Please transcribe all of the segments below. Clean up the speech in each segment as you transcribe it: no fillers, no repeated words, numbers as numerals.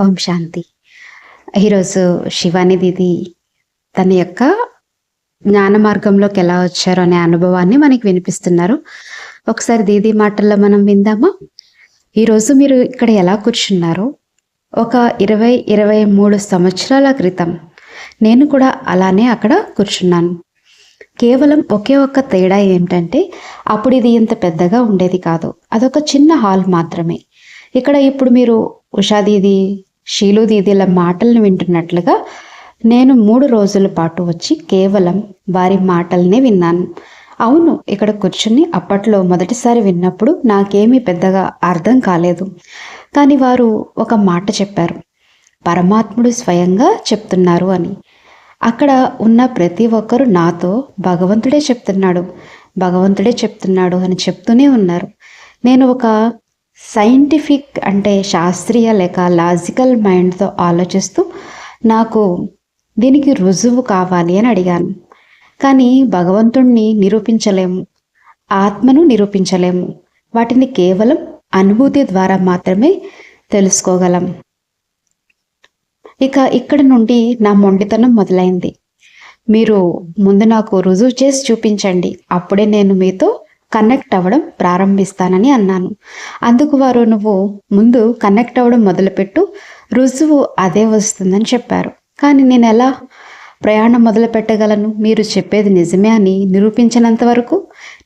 ఓం శాంతి. ఈరోజు శివాని దీది తన యొక్క జ్ఞాన మార్గంలోకి ఎలా వచ్చారో అనే అనుభవాన్ని మనకి వినిపిస్తున్నారు. ఒకసారి దీది మాటల్లో మనం విందామా? ఈరోజు మీరు ఇక్కడ ఎలా కూర్చున్నారో ఒక 23 సంవత్సరాల క్రితం నేను కూడా అలానే అక్కడ కూర్చున్నాను. కేవలం ఒకే ఒక్క తేడా ఏంటంటే అప్పుడు ఇది ఇంత పెద్దగా ఉండేది కాదు. అదొక చిన్న హాల్ మాత్రమే. ఇక్కడ ఇప్పుడు మీరు ఉషా దీది, షీలు దీదీల మాటలను వింటున్నట్లుగా నేను 3 రోజుల పాటు వచ్చి కేవలం వారి మాటలనే విన్నాను. అవును, ఇక్కడ కూర్చుని అప్పట్లో మొదటిసారి విన్నప్పుడు నాకేమీ పెద్దగా అర్థం కాలేదు. కానీ వారు ఒక మాట చెప్పారు, పరమాత్ముడు స్వయంగా చెప్తున్నారు అని. అక్కడ ఉన్న ప్రతి ఒక్కరూ నాతో భగవంతుడే చెప్తున్నాడు, భగవంతుడే చెప్తున్నాడు అని చెప్తూనే ఉన్నారు. నేను ఒక సైంటిఫిక్ అంటే శాస్త్రీయ లేక లాజికల్ మైండ్తో ఆలోచిస్తూ నాకు దీనికి రుజువు కావాలి అని అడిగాను. కానీ భగవంతుణ్ణి నిరూపించలేము, ఆత్మను నిరూపించలేము. వాటిని కేవలం అనుభూతి ద్వారా మాత్రమే తెలుసుకోగలం. ఇక ఇక్కడ నుండి నా మొండితనం మొదలైంది. మీరు ముందు నాకు రుజువు చేసి చూపించండి, అప్పుడే నేను మీతో కనెక్ట్ అవ్వడం ప్రారంభిస్తానని అన్నాను. అందుకు వారు, నువ్వు ముందు కనెక్ట్ అవ్వడం మొదలుపెట్టు, రుజువు అదే వస్తుందని చెప్పారు. కానీ నేను ఎలా ప్రయాణం మొదలు పెట్టగలను? మీరు చెప్పేది నిజమే అని నిరూపించినంత వరకు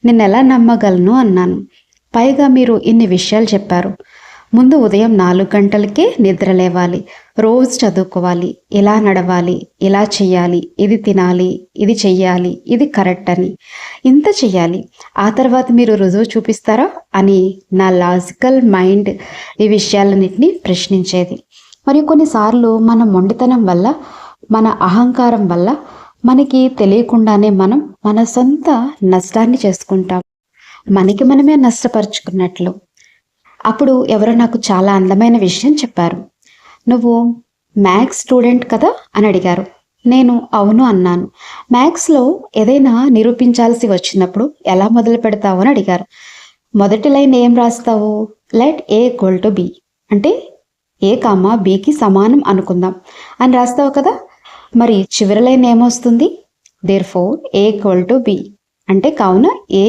నేను ఎలా నమ్మగలను అన్నాను. పైగా మీరు ఇన్ని విషయాలు చెప్పారు. ముందు ఉదయం 4 గంటలకే నిద్ర లేవాలి, రోజు చదువుకోవాలి, ఇలా నడవాలి, ఇలా చెయ్యాలి, ఇది తినాలి, ఇది చెయ్యాలి, ఇది కరెక్ట్ అని, ఇంత చెయ్యాలి. ఆ తర్వాత మీరు రుజువు చూపిస్తారా అని నా లాజికల్ మైండ్ ఈ విషయాలన్నింటినీ ప్రశ్నించేది. మరియు కొన్నిసార్లు మన మొండితనం వల్ల, మన అహంకారం వల్ల మనకి తెలియకుండానే మనం మన సొంత నష్టాన్ని చేసుకుంటాం, మనకి మనమే నష్టపరుచుకున్నట్లు. అప్పుడు ఎవరో నాకు చాలా అందమైన విషయం చెప్పారు. నువ్వు మ్యాథ్స్ స్టూడెంట్ కదా అని అడిగారు. నేను అవును అన్నాను. మ్యాథ్స్లో ఏదైనా నిరూపించాల్సి వచ్చినప్పుడు ఎలా మొదలు పెడతావు అని అడిగారు. మొదటి లైన్ ఏం రాస్తావు? Let A equal to B, అంటే ఏ కామా బికి సమానం అనుకుందాం అని రాస్తావు కదా. మరి చివరి లైన్ ఏమొస్తుంది? Therefore A equal to B, అంటే కావున ఏ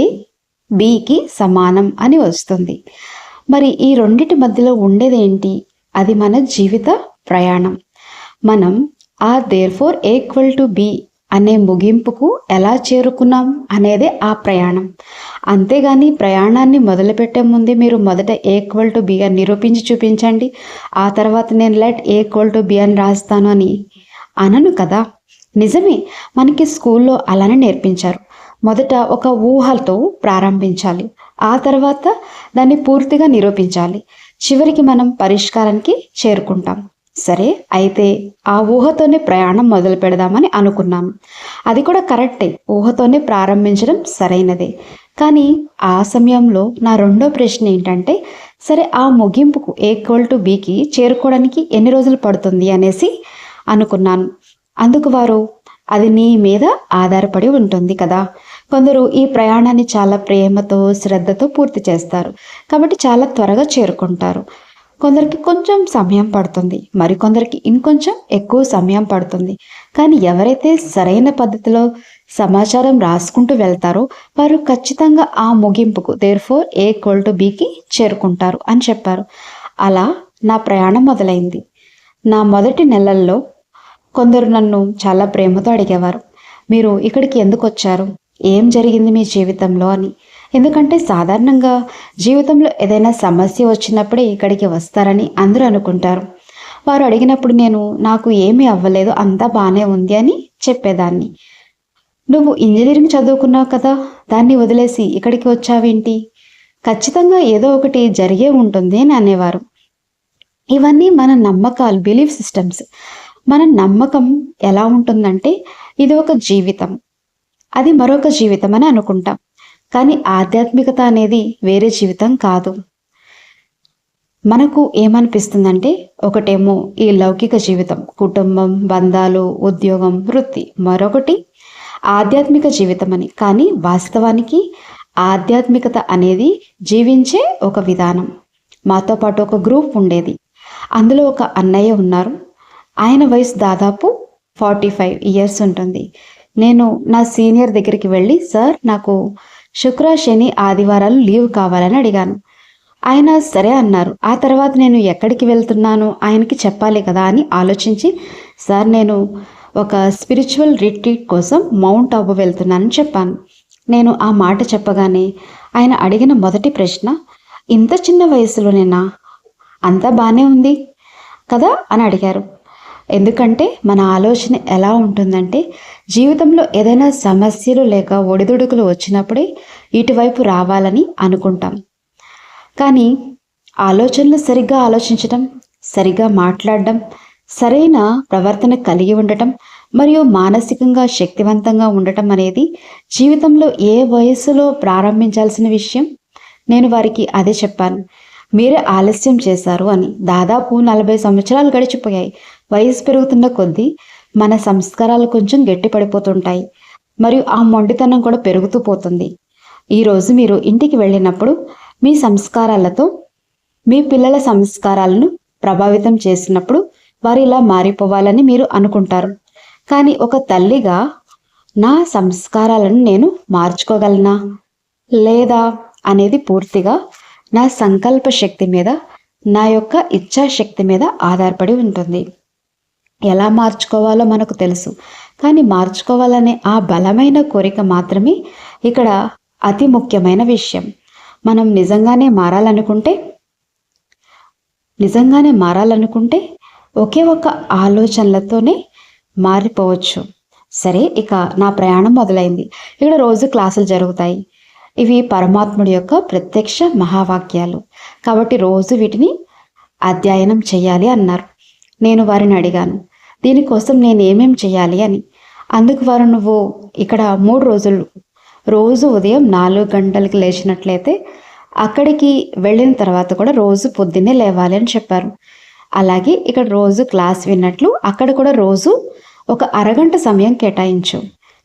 బికి సమానం అని వస్తుంది. మరి ఈ రెండిటి మధ్యలో ఉండేది ఏంటి? అది మన జీవిత ప్రయాణం. మనం ఆ therefore equal to B అనే ముగింపుకు ఎలా చేరుకున్నాం అనేదే ఆ ప్రయాణం. అంతేగాని ప్రయాణాన్ని మొదలుపెట్టే ముందే మీరు మొదట ఈక్వల్ టు బి అని నిరూపించి చూపించండి, ఆ తర్వాత నేను లెట్ ఈక్వల్ టు బి అని రాస్తాను అని అనను కదా. నిజమే, మనకి స్కూల్లో అలానే నేర్పించారు. మొదట ఒక ఊహలతో ప్రారంభించాలి, ఆ తర్వాత దాన్ని పూర్తిగా నిరూపించాలి, చివరికి మనం పరిష్కారానికి చేరుకుంటాం. సరే, అయితే ఆ ఊహతోనే ప్రయాణం మొదలు పెడదామని అనుకున్నాను. అది కూడా కరెక్టే, ఊహతోనే ప్రారంభించడం సరైనదే. కానీ ఆ సమయంలో నా రెండో ప్రశ్న ఏంటంటే, సరే ఆ ముగింపుకు ఈక్వల్ టు బికి చేరుకోవడానికి ఎన్ని రోజులు పడుతుంది అనేసి అనుకున్నాను. అందుకు వారు, అది నీ మీద ఆధారపడి ఉంటుంది కదా. కొందరు ఈ ప్రయాణాన్ని చాలా ప్రేమతో, శ్రద్ధతో పూర్తి చేస్తారు, కాబట్టి చాలా త్వరగా చేరుకుంటారు. కొందరికి కొంచెం సమయం పడుతుంది, మరికొందరికి ఇంకొంచెం ఎక్కువ సమయం పడుతుంది. కానీ ఎవరైతే సరైన పద్ధతిలో సమాచారం రాసుకుంటూ వెళ్తారో వారు ఖచ్చితంగా ఆ ముగింపుకు therefore A equal to బికి చేరుకుంటారు అని చెప్పారు. అలా నా ప్రయాణం మొదలైంది. నా మొదటి నెలల్లో కొందరు నన్ను చాలా ప్రేమతో అడిగేవారు, మీరు ఇక్కడికి ఎందుకు వచ్చారు, ఏం జరిగింది మీ జీవితంలో అని. ఎందుకంటే సాధారణంగా జీవితంలో ఏదైనా సమస్య వచ్చినప్పుడే ఇక్కడికి వస్తారని అందరూ అనుకుంటారు. వారు అడిగినప్పుడు నేను నాకు ఏమీ అవ్వలేదు, అంతా బాగానే ఉంది అని చెప్పేదాన్ని. నువ్వు ఇంజనీరింగ్ చదువుకున్నావు కదా, దాన్ని వదిలేసి ఇక్కడికి వచ్చావేంటి, ఖచ్చితంగా ఏదో ఒకటి జరిగే ఉంటుంది అని అనేవారు. ఇవన్నీ మన నమ్మకాలు, బిలీఫ్ సిస్టమ్స్. మన నమ్మకం ఎలా ఉంటుందంటే ఇది ఒక జీవితం, అది మరొక జీవితం అని అనుకుంటాం. కానీ ఆధ్యాత్మికత అనేది వేరే జీవితం కాదు. మనకు ఏమనిపిస్తుందంటే ఒకటేమో ఈ లౌకిక జీవితం, కుటుంబం, బంధాలు, ఉద్యోగం, వృత్తి, మరొకటి ఆధ్యాత్మిక జీవితం అని. కానీ వాస్తవానికి ఆధ్యాత్మికత అనేది జీవించే ఒక విధానం. మాతో పాటు ఒక గ్రూప్ ఉండేది. అందులో ఒక అన్నయ్య ఉన్నారు. ఆయన వయసు దాదాపు 45 ఇయర్స్ ఉంటుంది. నేను నా సీనియర్ దగ్గరికి వెళ్ళి, సార్ నాకు శుక్ర, శని, ఆదివారాలు లీవ్ కావాలని అడిగాను. ఆయన సరే అన్నారు. ఆ తర్వాత నేను ఎక్కడికి వెళ్తున్నానో ఆయనకి చెప్పాలి కదా అని ఆలోచించి, సార్ నేను ఒక స్పిరిచువల్ రిట్రీట్ కోసం మౌంట్ అబు వెళ్తున్నానని చెప్పాను. నేను ఆ మాట చెప్పగానే ఆయన అడిగిన మొదటి ప్రశ్న, ఇంత చిన్న వయసులోనేనా, అంతా బాగానే ఉంది కదా అని అడిగారు. ఎందుకంటే మన ఆలోచన ఎలా ఉంటుందంటే, జీవితంలో ఏదైనా సమస్యలు లేక ఒడిదుడుకులు వచ్చినప్పుడే ఇటువైపు రావాలని అనుకుంటాం. కానీ ఆలోచనలు సరిగ్గా ఆలోచించటం, సరిగ్గా మాట్లాడడం, సరైన ప్రవర్తన కలిగి ఉండటం మరియు మానసికంగా శక్తివంతంగా ఉండటం అనేది జీవితంలో ఏ వయసులో ప్రారంభించాల్సిన విషయం. నేను వారికి అదే చెప్పాను. మీరే ఆలస్యం చేశారు అని. దాదాపు 40 సంవత్సరాలు గడిచిపోయాయి. వయసు పెరుగుతున్న కొద్దీ మన సంస్కారాలు కొంచెం గట్టి పడిపోతుంటాయి మరియు ఆ మొండితనం కూడా పెరుగుతూ పోతుంది. ఈరోజు మీరు ఇంటికి వెళ్ళినప్పుడు మీ సంస్కారాలతో మీ పిల్లల సంస్కారాలను ప్రభావితం చేసినప్పుడు వారు ఇలా మారిపోవాలని మీరు అనుకుంటారు. కానీ ఒక తల్లిగా నా సంస్కారాలను నేను మార్చుకోగలనా లేదా అనేది పూర్తిగా నా సంకల్ప శక్తి మీద, నా యొక్క ఇచ్ఛాశక్తి మీద ఆధారపడి ఉంటుంది. ఎలా మార్చుకోవాలో మనకు తెలుసు, కానీ మార్చుకోవాలనే ఆ బలమైన కోరిక మాత్రమే ఇక్కడ అతి ముఖ్యమైన విషయం. మనం నిజంగానే మారాలనుకుంటే ఒకే ఒక ఆలోచనలతోనే మారిపోవచ్చు. సరే, ఇక నా ప్రయాణం మొదలైంది. ఇక్కడ రోజు క్లాసులు జరుగుతాయి. ఇవి పరమాత్ముడి యొక్క ప్రత్యక్ష మహావాక్యాలు కాబట్టి రోజు వీటిని అధ్యయనం చేయాలి అన్నారు. నేను వారిని అడిగాను, దీనికోసం నేను ఏమేం చేయాలి అని. అందుకు వారు, నువ్వు ఇక్కడ 3 రోజులు రోజు ఉదయం 4 గంటలకు లేచినట్లయితే అక్కడికి వెళ్ళిన తర్వాత కూడా రోజు పొద్దున్నే లేవాలి అని చెప్పారు. అలాగే ఇక్కడ రోజు క్లాస్ విన్నట్లు అక్కడ కూడా రోజు ఒక అరగంట సమయం కేటాయించు,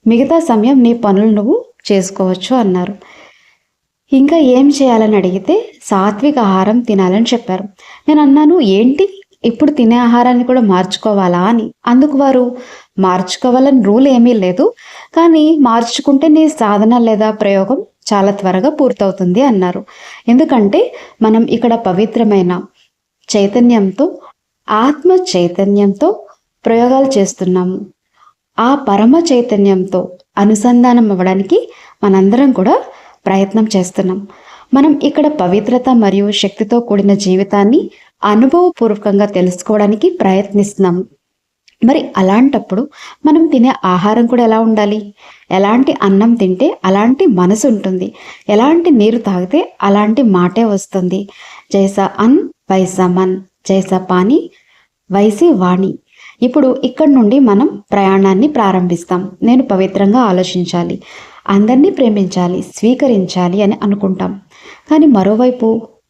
మిగతా సమయం నీ పనులు నువ్వు చేసుకోవచ్చు అన్నారు. ఇంకా ఏం చేయాలని అడిగితే సాత్విక ఆహారం తినాలని చెప్పారు. నేను అన్నాను, ఏంటి ఇప్పుడు తినే ఆహారాన్ని కూడా మార్చుకోవాలా అని. అందుకు వారు, మార్చుకోవాలని రూల్ ఏమీ లేదు, కానీ మార్చుకుంటే నీ సాధన లేదా ప్రయోగం చాలా త్వరగా పూర్తవుతుంది అన్నారు. ఎందుకంటే మనం ఇక్కడ పవిత్రమైన చైతన్యంతో, ఆత్మ చైతన్యంతో ప్రయోగాలు చేస్తున్నాము. ఆ పరమ చైతన్యంతో అనుసంధానం అవ్వడానికి మనందరం కూడా ప్రయత్నం చేస్తున్నాం. మనం ఇక్కడ పవిత్రత మరియు శక్తితో కూడిన జీవితాన్ని అనుభవపూర్వకంగా తెలుసుకోవడానికి ప్రయత్నిస్తున్నాం. మరి అలాంటప్పుడు మనం తినే ఆహారం కూడా ఎలా ఉండాలి? ఎలాంటి అన్నం తింటే అలాంటి మనసు ఉంటుంది, ఎలాంటి నీరు తాగితే అలాంటి మాటే వస్తుంది. జైసా అన్ వైసా మన్, జైసా పానీ వైసి వాణి. ఇప్పుడు ఇక్కడి నుండి మనం ప్రయాణాన్ని ప్రారంభిస్తాం. నేను పవిత్రంగా ఆలోచించాలి, అందరినీ ప్రేమించాలి, స్వీకరించాలి అని అనుకుంటాం. కానీ మరోవైపు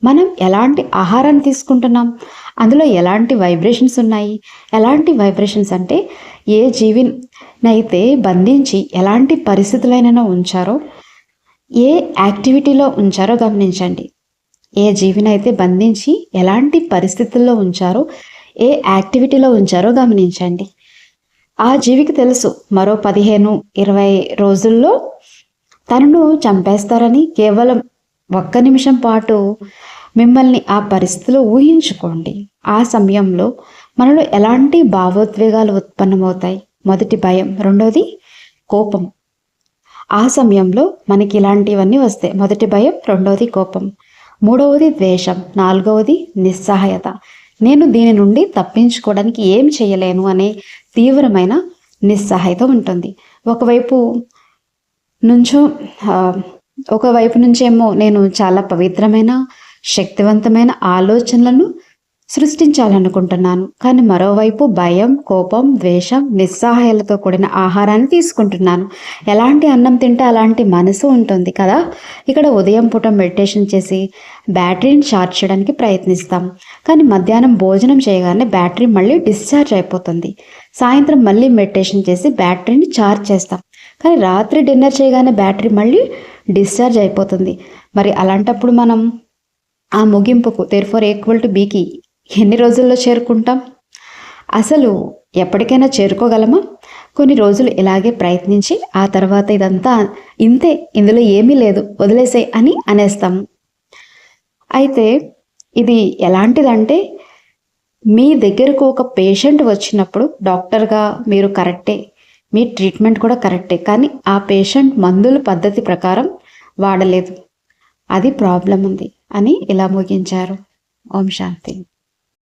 మనం ఎలాంటి ఆహారాన్ని తీసుకుంటున్నాం, అందులో ఎలాంటి వైబ్రేషన్స్ ఉన్నాయి. ఎలాంటి వైబ్రేషన్స్ అంటే ఏ జీవినైతే బంధించి ఎలాంటి పరిస్థితులైనా ఉంచారో, ఏ యాక్టివిటీలో ఉంచారో గమనించండి. ఏ జీవినైతే బంధించి ఎలాంటి పరిస్థితుల్లో ఉంచారో, ఏ యాక్టివిటీలో ఉంచారో గమనించండి. ఆ జీవికి తెలుసు మరో 15-20 రోజుల్లో తనను చంపేస్తారని. కేవలం 1 నిమిషం పాటు మిమ్మల్ని ఆ పరిస్థితిలో ఊహించుకోండి. ఆ సమయంలో మనలో ఎలాంటి భావోద్వేగాలు ఉత్పన్నమవుతాయి? మొదటి భయం, రెండోది కోపం. ఆ సమయంలో మనకి ఇలాంటివన్నీ వస్తాయి. మొదటి భయం, రెండవది కోపం, మూడవది ద్వేషం, నాలుగవది నిస్సహాయత. నేను దీని నుండి తప్పించుకోవడానికి ఏం చేయలేను అనే తీవ్రమైన నిస్సహాయత ఉంటుంది. ఒకవైపు నుంచేమో నేను చాలా పవిత్రమైన శక్తివంతమైన ఆలోచనలను సృష్టించాలనుకుంటున్నాను, కానీ మరోవైపు భయం, కోపం, ద్వేషం, నిస్సహాయాలతో కూడిన ఆహారాన్ని తీసుకుంటున్నాను. ఎలాంటి అన్నం తింటే అలాంటి మనసు ఉంటుంది కదా. ఇక్కడ ఉదయం పూట మెడిటేషన్ చేసి బ్యాటరీని ఛార్జ్ చేయడానికి ప్రయత్నిస్తాం, కానీ మధ్యాహ్నం భోజనం చేయగానే బ్యాటరీ మళ్ళీ డిశ్చార్జ్ అయిపోతుంది. సాయంత్రం మళ్ళీ మెడిటేషన్ చేసి బ్యాటరీని ఛార్జ్ చేస్తాం, కానీ రాత్రి డిన్నర్ చేయగానే బ్యాటరీ మళ్ళీ డిశ్చార్జ్ అయిపోతుంది. మరి అలాంటప్పుడు మనం ఆ ముగింపుకు therefore equal to Bకి ఎన్ని రోజుల్లో చేరుకుంటాం? అసలు ఎప్పటికైనా చేరుకోగలమా? కొన్ని రోజులు ఇలాగే ప్రయత్నించి ఆ తర్వాత ఇదంతా ఇంతే, ఇందులో ఏమీ లేదు, వదిలేసేయ్ అని అనేస్తాము. అయితే ఇది ఎలాంటిదంటే, మీ దగ్గరకు ఒక పేషెంట్ వచ్చినప్పుడు డాక్టర్గా మీరు కరెక్టే, మీ ట్రీట్మెంట్ కూడా కరెక్టే, కానీ ఆ పేషెంట్ మందుల పద్ధతి ప్రకారం వాడలేదు, అది ప్రాబ్లం ఉంది అని ఇలా ముగించారు. ఓం శాంతి.